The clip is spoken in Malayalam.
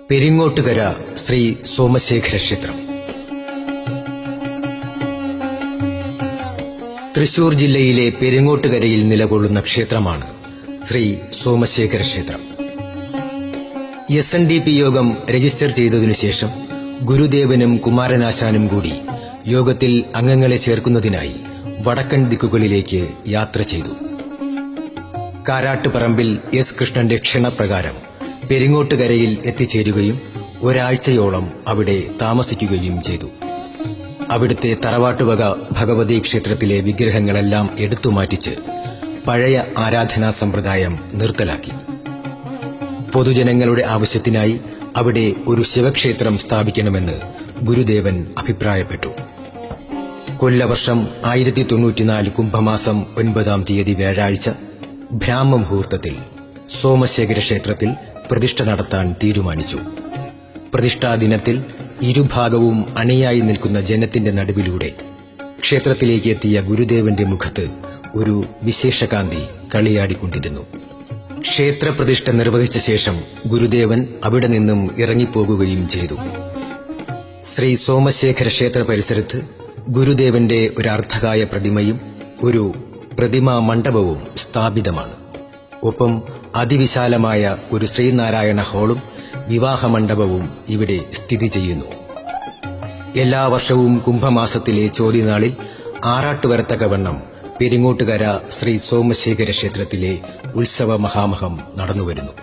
പെരിങ്ങോട്ടുകര ശ്രീ സോമശേഖര ക്ഷേത്രം. തൃശൂർ ജില്ലയിലെ പെരിങ്ങോട്ടുകരയിൽ നിലകൊള്ളുന്ന ക്ഷേത്രമാണ് ശ്രീ സോമശേഖര ക്ഷേത്രം. SNDP യോഗം രജിസ്റ്റർ ചെയ്തതിനുശേഷം ഗുരുദേവനും കുമാരനാശാനും കൂടി യോഗത്തിൽ അംഗങ്ങളെ ചേർക്കുന്നതിനായി വടക്കൻ ദിക്കുകളിലേക്ക് യാത്ര ചെയ്തു. കാരാട്ടുപറമ്പിൽ S. കൃഷ്ണന്റെ ക്ഷണപ്രകാരം പെരിങ്ങോട്ടുകരയിൽ എത്തിച്ചേരുകയും ഒരാഴ്ചയോളം അവിടെ താമസിക്കുകയും ചെയ്തു. അവിടുത്തെ തറവാട്ടുവക ഭഗവതി ക്ഷേത്രത്തിലെ വിഗ്രഹങ്ങളെല്ലാം എടുത്തുമാറ്റിച്ച് പഴയ ആരാധനാ സമ്പ്രദായം നിർത്തലാക്കി. പൊതുജനങ്ങളുടെ ആവശ്യത്തിനായി അവിടെ ഒരു ശിവക്ഷേത്രം സ്ഥാപിക്കണമെന്ന് ഗുരുദേവൻ അഭിപ്രായപ്പെട്ടു. കൊല്ലവർഷം 1094 കുംഭമാസം 9-ാം തീയതി വ്യാഴാഴ്ച ബ്രാഹ്മമുഹൂർത്തത്തിൽ സോമശേഖര ക്ഷേത്രത്തിൽ പ്രതിഷ്ഠ നടത്താൻ തീരുമാനിച്ചു. പ്രതിഷ്ഠാദിനത്തിൽ ഇരുഭാഗവും അണിയായി നിൽക്കുന്ന ജനത്തിന്റെ നടുവിലൂടെ ക്ഷേത്രത്തിലേക്ക് എത്തിയ ഗുരുദേവന്റെ മുഖത്ത് ഒരു വിശേഷകാന്തി കളിയാടിക്കൊണ്ടിരുന്നു. ക്ഷേത്രപ്രതിഷ്ഠ നിർവഹിച്ച ശേഷം ഗുരുദേവൻ അവിടെ നിന്നും ഇറങ്ങിപ്പോകുകയും ചെയ്തു. ശ്രീ സോമശേഖര ക്ഷേത്ര പരിസരത്ത് ഗുരുദേവന്റെ ഒരു അർദ്ധകായ പ്രതിമയും ഒരു പ്രതിമാ മണ്ഡപവും സ്ഥാപിതമാണ്. ഒപ്പം അതിവിശാലമായ ഒരു ശ്രീനാരായണ ഹാളും വിവാഹമണ്ഡപവും ഇവിടെ സ്ഥിതി ചെയ്യുന്നു. എല്ലാ വർഷവും കുംഭമാസത്തിലെ ചോദ്യനാളിൽ ആറാട്ടുവരത്തക്കവണ്ണം പെരിങ്ങോട്ടുകര ശ്രീ സോമശേഖര ക്ഷേത്രത്തിലെ ഉത്സവ മഹാമഹം നടന്നുവരുന്നു.